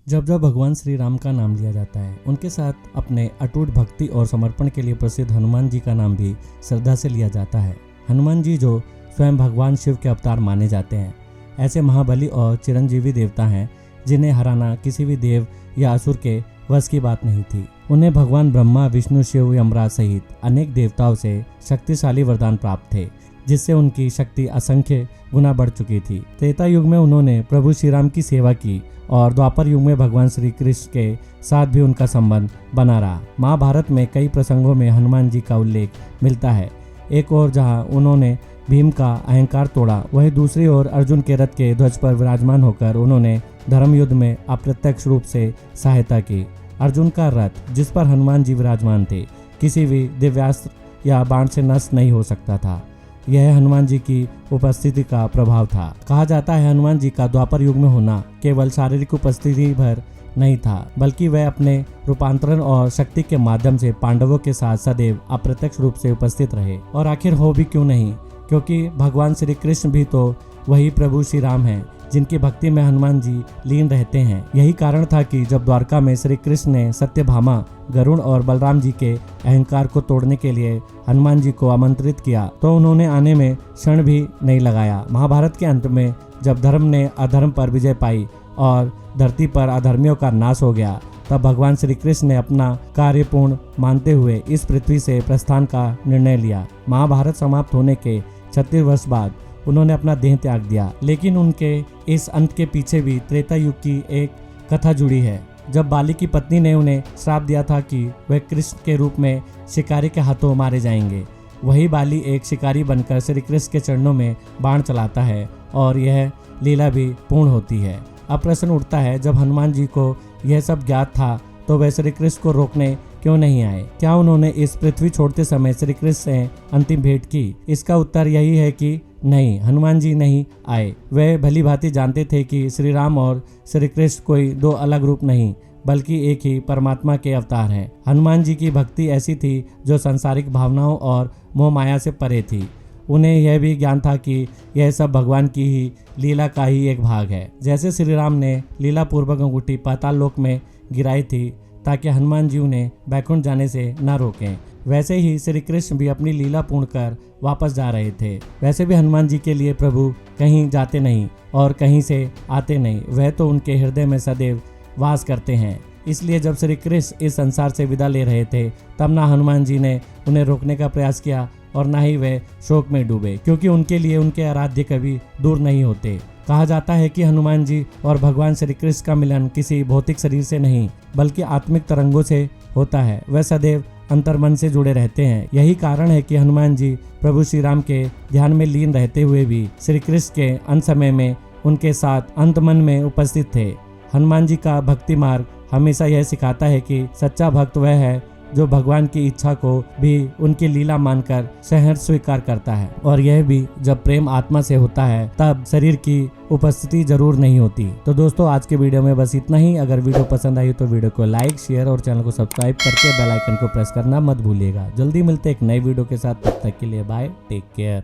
जब जब भगवान श्री राम का नाम लिया जाता है, उनके साथ अपने अटूट भक्ति और समर्पण के लिए प्रसिद्ध हनुमान जी का नाम भी श्रद्धा से लिया जाता है। हनुमान जी जो स्वयं भगवान शिव के अवतार माने जाते हैं, ऐसे महाबली और चिरंजीवी देवता हैं जिन्हें हराना किसी भी देव या असुर के वश की बात नहीं थी। उन्हें भगवान ब्रह्मा, विष्णु, शिव, यमराज सहित अनेक देवताओं से शक्तिशाली वरदान प्राप्त थे, जिससे उनकी शक्ति असंख्य गुना बढ़ चुकी थी। त्रेता युग में उन्होंने प्रभु श्री राम की सेवा की और द्वापर युग में भगवान श्री कृष्ण के साथ भी उनका संबंध बना रहा। महाभारत में कई प्रसंगों में हनुमान जी का उल्लेख मिलता है। एक ओर जहां उन्होंने भीम का अहंकार तोड़ा, वहीं दूसरी ओर अर्जुन के रथ के ध्वज पर विराजमान होकर उन्होंने धर्म युद्ध में अप्रत्यक्ष रूप से सहायता की। अर्जुन का रथ, जिस पर हनुमान जी विराजमान थे, किसी भी दिव्यास्त्र या बाण से नष्ट नहीं हो सकता था। यह हनुमान जी की उपस्थिति का प्रभाव था। कहा जाता है हनुमान जी का द्वापर युग में होना केवल शारीरिक उपस्थिति भर नहीं था, बल्कि वह अपने रूपांतरण और शक्ति के माध्यम से पांडवों के साथ सदैव अप्रत्यक्ष रूप से उपस्थित रहे। और आखिर हो भी क्यों नहीं, क्योंकि भगवान श्री कृष्ण भी तो वही प्रभु श्री राम हैं, जिनकी भक्ति में हनुमान जी लीन रहते हैं। यही कारण था कि जब द्वारका में श्री कृष्ण ने सत्यभामा, गरुड़ और बलराम जी के अहंकार को तोड़ने के लिए हनुमान जी को आमंत्रित किया, तो उन्होंने आने में क्षण भी नहीं लगाया। महाभारत के अंत में जब धर्म ने अधर्म पर विजय पाई और धरती पर अधर्मियों का नाश हो गया, तब भगवान श्री कृष्ण ने अपना कार्य पूर्ण मानते हुए इस पृथ्वी से प्रस्थान का निर्णय लिया। महाभारत समाप्त होने के 36 वर्ष बाद उन्होंने अपना देह त्याग दिया। लेकिन उनके इस अंत के पीछे भी त्रेता युग की एक कथा जुड़ी है। जब बाली की पत्नी ने उन्हें श्राप दिया था कि वह कृष्ण के रूप में शिकारी के हाथों मारे जाएंगे, वही बाली एक शिकारी बनकर श्री कृष्ण के चरणों में बाण चलाता है और यह लीला भी पूर्ण होती है। अब प्रश्न उठता है, जब हनुमान जी को यह सब ज्ञात था तो वह श्री कृष्ण को रोकने क्यों नहीं आए? क्या उन्होंने इस पृथ्वी छोड़ते समय श्री कृष्ण से अंतिम भेंट की? इसका उत्तर यही है कि नहीं, हनुमान जी नहीं आए। वे भली भांति जानते थे कि श्री राम और श्री कृष्ण कोई दो अलग रूप नहीं, बल्कि एक ही परमात्मा के अवतार हैं। हनुमान जी की भक्ति ऐसी थी जो सांसारिक भावनाओं और मोह माया से परे थी। उन्हें यह भी ज्ञान था कि यह सब भगवान की ही लीला का ही एक भाग है। जैसे श्री राम ने लीला पूर्वक अंगूठी पाताल लोक में गिराई थी ताकि हनुमान जी उन्हें बैकुंठ जाने से न रोकें, वैसे ही श्री कृष्ण भी अपनी लीला पूर्ण कर वापस जा रहे थे। वैसे भी हनुमान जी के लिए प्रभु कहीं जाते नहीं और कहीं से आते नहीं, वह तो उनके हृदय में सदैव वास करते हैं। इसलिए जब श्री कृष्ण इस संसार से विदा ले रहे थे, तब ना हनुमान जी ने उन्हें रोकने का प्रयास किया और ना ही वे शोक में डूबे, क्योंकि उनके लिए उनके आराध्य कभी दूर नहीं होते। कहा जाता है कि हनुमान जी और भगवान श्री कृष्ण का मिलन किसी भौतिक शरीर से नहीं, बल्कि आत्मिक तरंगों से होता है। वह सदैव अंतर्मन से जुड़े रहते हैं। यही कारण है कि हनुमान जी प्रभु श्री राम के ध्यान में लीन रहते हुए भी श्री कृष्ण के अंत समय में उनके साथ अंतमन में उपस्थित थे। हनुमान जी का भक्ति मार्ग हमेशा यह सिखाता है कि सच्चा भक्त वह है जो भगवान की इच्छा को भी उनकी लीला मानकर सहर्ष स्वीकार करता है, और यह भी जब प्रेम आत्मा से होता है, तब शरीर की उपस्थिति जरूर नहीं होती। तो दोस्तों, आज के वीडियो में बस इतना ही। अगर वीडियो पसंद आई तो वीडियो को लाइक, शेयर और चैनल को सब्सक्राइब करके बेल आइकन को प्रेस करना मत भूलिएगा। जल्दी मिलते एक नए वीडियो के साथ, तब तक के लिए बाय, टेक केयर।